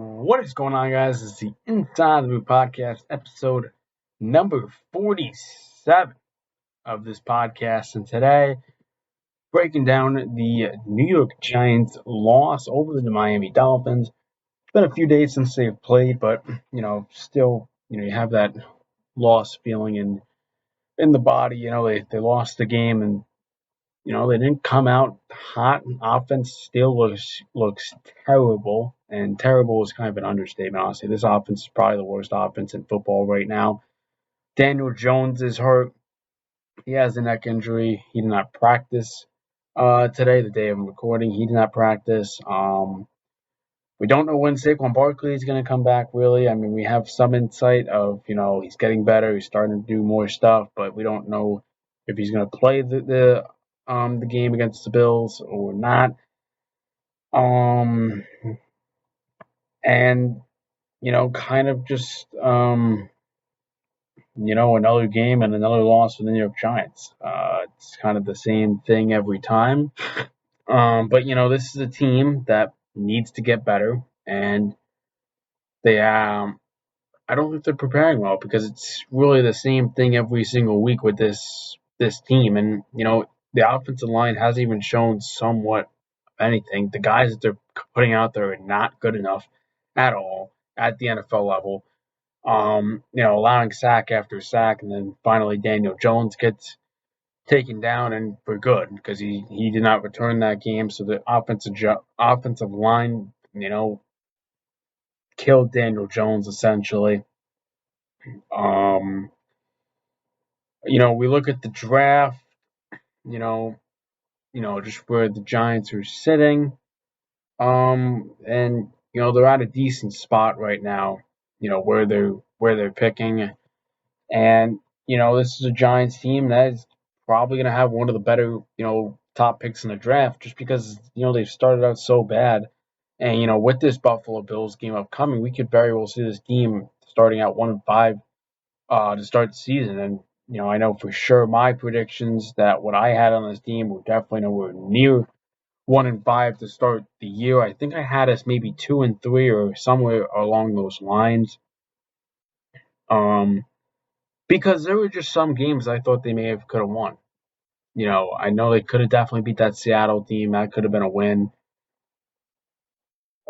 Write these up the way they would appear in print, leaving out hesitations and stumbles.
What is going on, guys? It's the Inside the Move podcast, episode number 47 of this podcast. And today, breaking down the New York Giants loss over the Miami Dolphins. It's been a few days since they've played, but, still, you have that loss feeling in the body. They lost the game and they didn't come out hot. Offense still looks terrible, and terrible is kind of an understatement, honestly. This offense is probably the worst offense in football right now. Daniel Jones is hurt. He has a neck injury. He did not practice today, the day of recording. He did not practice. We don't know when Saquon Barkley is going to come back, really. I mean, we have some insight of, he's getting better. He's starting to do more stuff, but we don't know if he's going to play the game against the Bills or not. And, kind of just, another game and another loss for the New York Giants. It's kind of the same thing every time. But, this is a team that needs to get better, and they I don't think they're preparing well because it's really the same thing every single week with this team. And the offensive line hasn't even shown somewhat anything. The guys that they're putting out there are not good enough at all at the NFL level. Allowing sack after sack, and then finally Daniel Jones gets taken down and for good because he did not return that game. So the offensive line, killed Daniel Jones essentially. We look at the draft, you know, just where the Giants are sitting. And they're at a decent spot right now, where they're picking. And, this is a Giants team that is probably gonna have one of the better, top picks in the draft just because, they've started out so bad. And, with this Buffalo Bills game upcoming, we could very well see this team starting out 1-5 to start the season. And I know for sure my predictions that what I had on this team were definitely nowhere near 1-5 to start the year. I think I had us maybe 2-3 or somewhere along those lines. Because there were just some games I thought they could have won. I know they could have definitely beat that Seattle team. That could have been a win.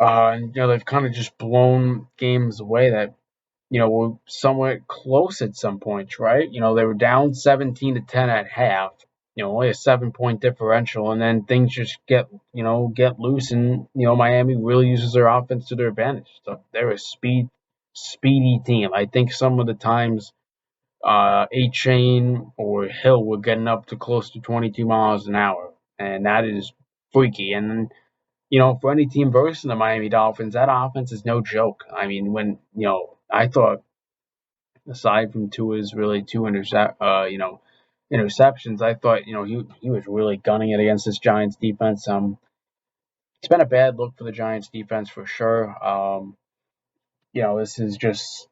And they've kind of just blown games away that were somewhat close at some points, right? They were down 17-10 at half, only a 7-point differential, and then things just get loose, and Miami really uses their offense to their advantage. So they're a speedy team. I think some of the times A-Chain or Hill were getting up to close to 22 miles an hour, and that is freaky. And for any team versing the Miami Dolphins, that offense is no joke. I mean, when I thought, aside from Tua's really two interceptions, I thought he was really gunning it against this Giants defense. It's been a bad look for the Giants defense for sure. This is just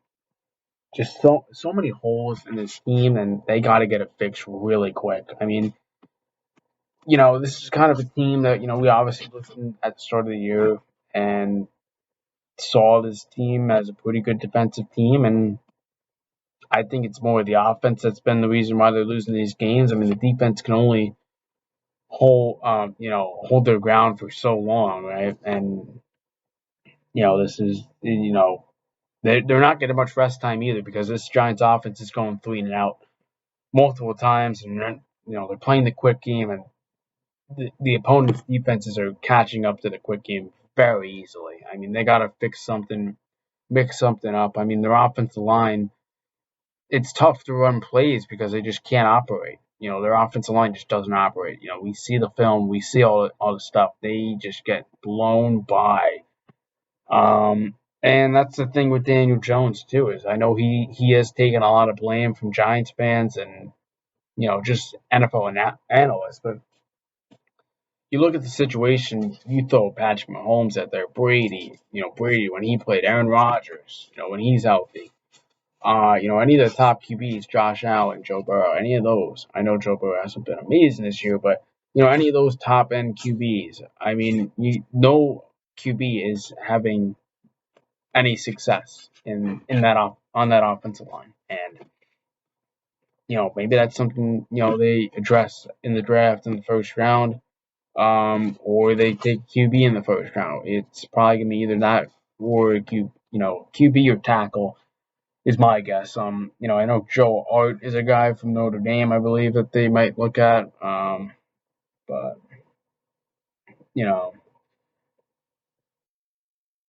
so many holes in this team, and they got to get it fixed really quick. I mean, this is kind of a team that we obviously looked at the start of the year and saw this team as a pretty good defensive team, and I think it's more the offense that's been the reason why they're losing these games. I mean, the defense can only hold their ground for so long, right? And this is they're not getting much rest time either because this Giants offense is going 3 and out multiple times, and they're playing the quick game, and the opponent's defenses are catching up to the quick game very easily. I mean, they got to mix something up. I mean, their offensive line, it's tough to run plays because they just can't operate. Their offensive line just doesn't operate. We see the film, we see all the stuff. They just get blown by. And that's the thing with Daniel Jones too, is I know he has taken a lot of blame from Giants fans and just NFL analysts, but you look at the situation, you throw Patrick Mahomes out there, Brady when he played, Aaron Rodgers, when he's healthy. Any of the top QBs, Josh Allen, Joe Burrow, any of those. I know Joe Burrow hasn't been amazing this year, but any of those top end QBs. I mean, no QB is having any success in that on that offensive line. And maybe that's something they address in the draft in the first round, or they take QB in the first round. It's probably gonna be either that or QB or tackle is my guess. I know Joe Art is a guy from Notre Dame, I believe, that they might look at. But you know,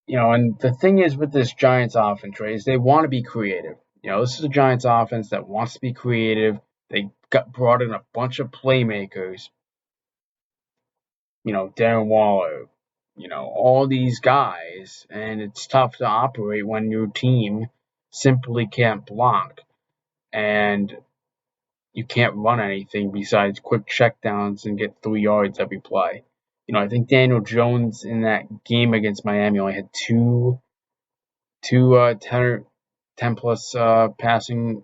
and the thing is with this Giants offense, right, is they want to be creative. This is a Giants offense that wants to be creative. They brought in a bunch of playmakers. Darren Waller, all these guys, and it's tough to operate when your team simply can't block and you can't run anything besides quick checkdowns and get 3 yards every play. I think Daniel Jones in that game against Miami only had two 10 plus passing,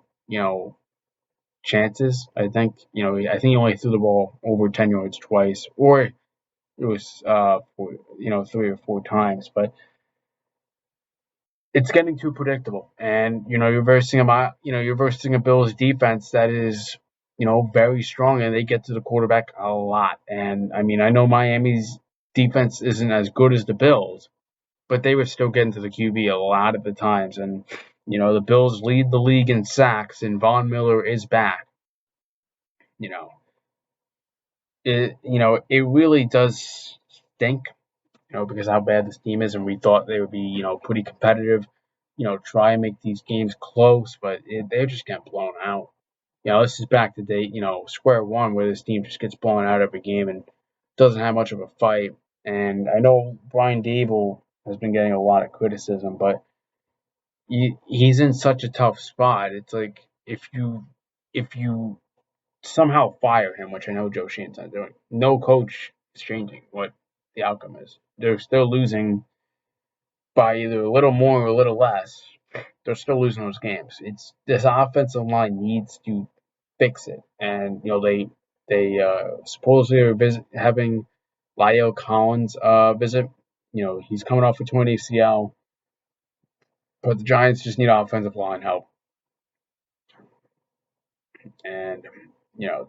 chances. I think he only threw the ball over 10 yards twice, or it was 3 or 4 times. But it's getting too predictable, and you're versing a Bills defense that is very strong, and they get to the quarterback a lot. And I mean, I know Miami's defense isn't as good as the Bills, but they were still getting to the QB a lot of the times. And the Bills lead the league in sacks, and Von Miller is back. It really does stink, because how bad this team is, and we thought they would be pretty competitive, try and make these games close, but they're just getting blown out. This is back to date, square one, where this team just gets blown out every game and doesn't have much of a fight. And I know Brian Dable has been getting a lot of criticism, but he's in such a tough spot. It's like if you somehow fire him, which I know Joe Schoen's not doing, no coach is changing what the outcome is. They're still losing by either a little more or a little less. They're still losing those games. It's this offensive line needs to fix it, and they supposedly are having La'el Collins visit. He's coming off a torn ACL, but the Giants just need offensive line help, and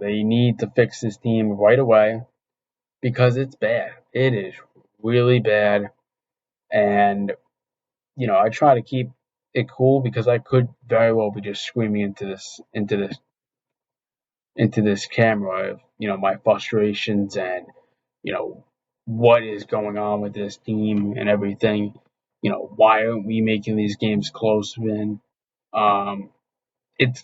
they need to fix this team right away because it's bad. It is really bad, and I try to keep it cool because I could very well be just screaming into this camera of my frustrations and what is going on with this team and everything. Why aren't we making these games close? And it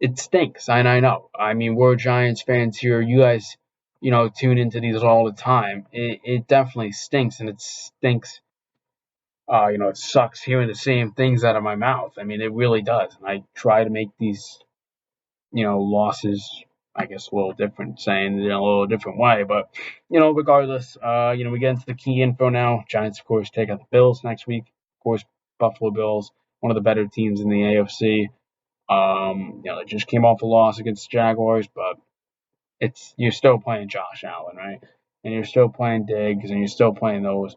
it stinks. And I know. I mean, we're Giants fans here. You guys tune into these all the time. It definitely stinks, and it stinks. It sucks hearing the same things out of my mouth. I mean, it really does. And I try to make these losses, I guess, a little different, saying it in a little different way. But, regardless, we get into the key info now. Giants, of course, take out the Bills next week. Of course, Buffalo Bills, one of the better teams in the AFC. They just came off a loss against the Jaguars, but you're still playing Josh Allen, right? And you're still playing Diggs, and you're still playing those.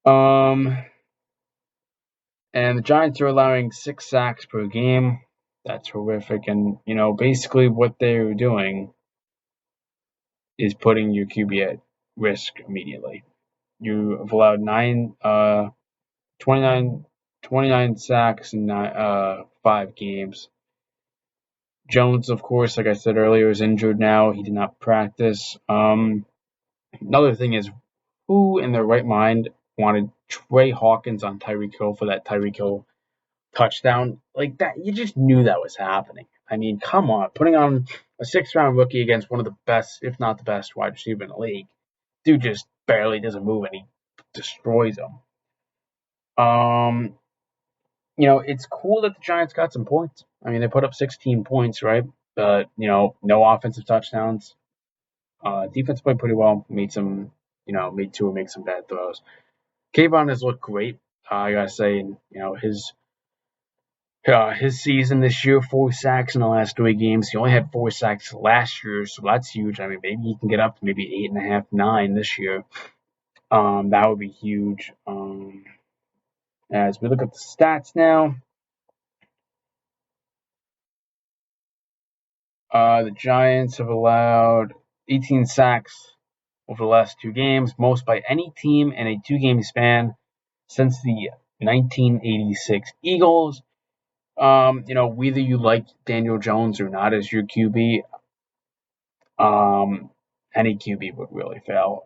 And the Giants are allowing 6 sacks per game. That's horrific. And, basically what they're doing is putting your QB at risk immediately. You have allowed 29 sacks in 5 games. Jones, of course, like I said earlier, is injured now. He did not practice. Another thing is, who in their right mind wanted Trey Hawkins on Tyreek Hill for that Tyreek Hill touchdown? Like that, you just knew that was happening. I mean, come on, putting on a 6th-round rookie against one of the best, if not the best, wide receiver in the league. Dude just barely doesn't move, and he destroys him. It's cool that the Giants got some points. I mean, they put up 16 points, right? But no offensive touchdowns. Defense played pretty well. Made Tua make some bad throws. Kayvon has looked great. I gotta say, his season this year, 4 sacks in the last 3 games. He only had 4 sacks last year, so that's huge. I mean, maybe he can get up to maybe 8.5, 9 this year. That would be huge. As we look at the stats now, the Giants have allowed 18 sacks over the last 2 games, most by any team in a 2-game span since the 1986 Eagles. Whether you like Daniel Jones or not as your QB, any QB would really fail.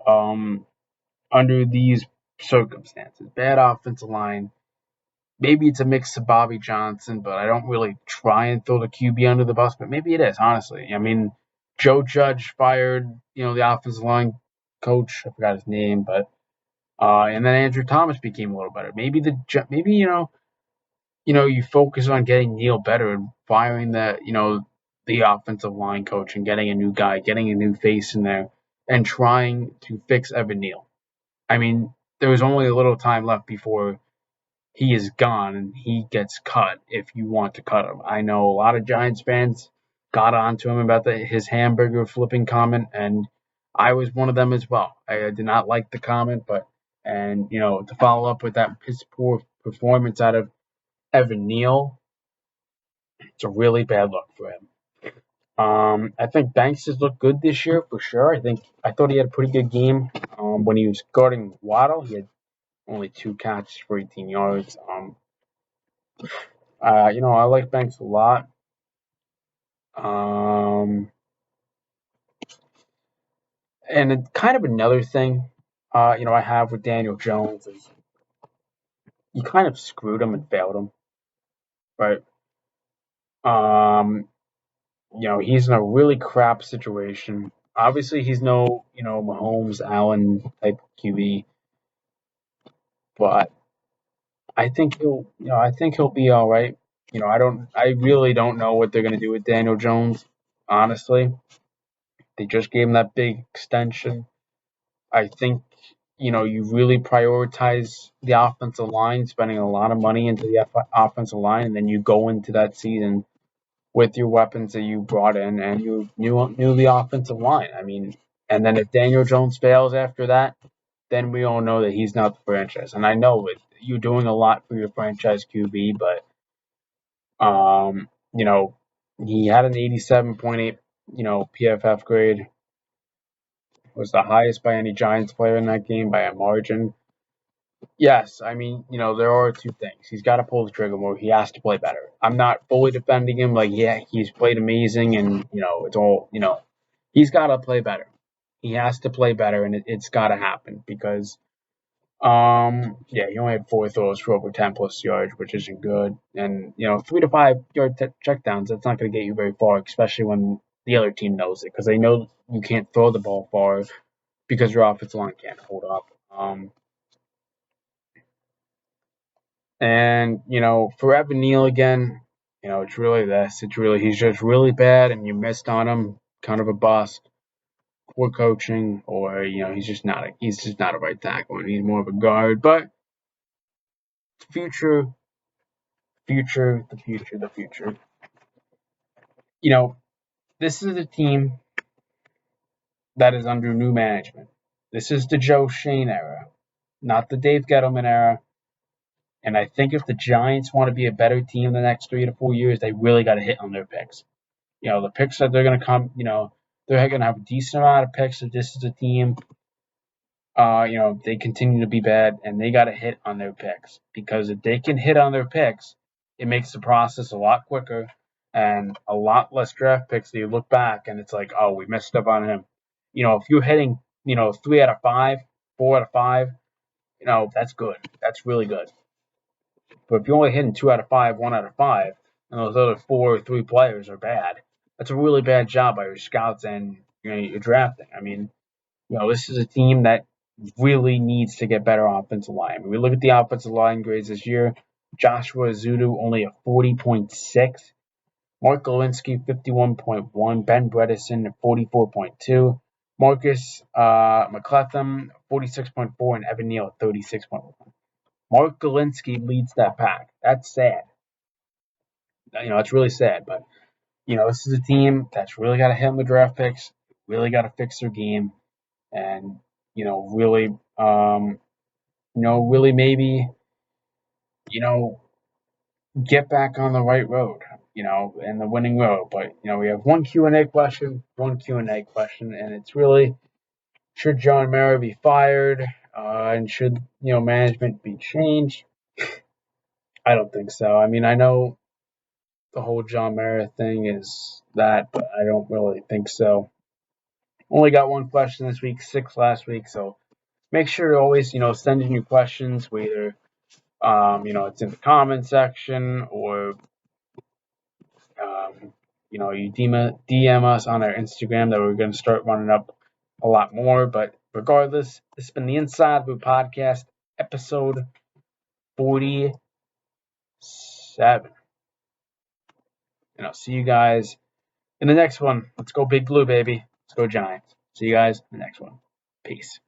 Under these circumstances, bad offensive line. Maybe it's a mix of Bobby Johnson, but I don't really try and throw the QB under the bus. But maybe it is, honestly. I mean, Joe Judge fired, the offensive line coach. I forgot his name, but and then Andrew Thomas became a little better. Maybe you focus on getting Neil better and firing the offensive line coach and getting a new guy, getting a new face in there, and trying to fix Evan Neal. I mean, there was only a little time left before he is gone and he gets cut if you want to cut him. I know a lot of Giants fans got onto him about his hamburger flipping comment, and I was one of them as well. I did not like the comment, and to follow up with that piss poor performance out of Evan Neal, it's a really bad look for him. I think Banks has looked good this year for sure. I thought he had a pretty good game. When he was guarding Waddle, he had only 2 catches for 18 yards. I like Banks a lot. And kind of another thing, I have with Daniel Jones is you kind of screwed him and failed him, right? Um, he's in a really crap situation. Obviously, he's no, Mahomes, Allen type QB, but I think he'll be all right. I really don't know what they're gonna do with Daniel Jones. Honestly, they just gave him that big extension. I think you really prioritize the offensive line, spending a lot of money into the offensive line, and then you go into that season with your weapons that you brought in, and you knew the offensive line. I mean, and then if Daniel Jones fails after that, then we all know that he's not the franchise. And I know you're doing a lot for your franchise QB, but um, you know, he had an 87.8, PFF grade. Was the highest by any Giants player in that game by a margin. Yes, I mean, there are 2 things. He's got to pull the trigger more. He has to play better. I'm not fully defending him. Like, yeah, he's played amazing, and it's all he's got to play better. He has to play better, and it's got to happen because he only had 4 throws for over 10 plus yards, which isn't good. And 3 to 5 yard checkdowns. That's not going to get you very far, especially when the other team knows it because they know you can't throw the ball far because your offensive line can't hold up. And, for Evan Neal again, it's really this. It's really, he's just really bad and you missed on him. Kind of a bust. Poor coaching, or, he's just not a right tackle and he's more of a guard. But future, the future. This is a team that is under new management. This is the Joe Shane era, not the Dave Gettleman era. And I think if the Giants want to be a better team the next 3 to 4 years, they really got to hit on their picks. The picks that they're going to come, they're going to have a decent amount of picks if this is a team. They continue to be bad and they got to hit on their picks because if they can hit on their picks, it makes the process a lot quicker and a lot less draft picks that you look back and it's like, oh, we messed up on him. If you're hitting, 3 out of 5, 4 out of 5, that's good. That's really good. But if you're only hitting 2 out of 5, 1 out of 5, and those other 4 or 3 players are bad, that's a really bad job by your scouts and your drafting. I mean, this is a team that really needs to get better offensive line. I mean, we look at the offensive line grades this year. Joshua Zudu only a 40.6. Mark Galinsky 51.1. Ben Bredesen 44.2. Marcus McCletham 46.4 and Evan Neal 36.1. Mark Galinsky leads that pack. That's sad. It's really sad. But, this is a team that's really got to hit on the draft picks, really got to fix their game, and, really, really maybe get back on the right road, and the winning road. But, we have one Q&A question, and it's really, should John Mara be fired? And should, management be changed? I don't think so. I mean, I know the whole John Mara thing is that, but I don't really think so. Only got one question this week, 6 last week, so make sure to always, send in your questions, whether, it's in the comment section or, you DM us on our Instagram that we're going to start running up a lot more. But regardless, this has been the Inside Boot Podcast, episode 47. And I'll see you guys in the next one. Let's go Big Blue, baby. Let's go Giants. See you guys in the next one. Peace.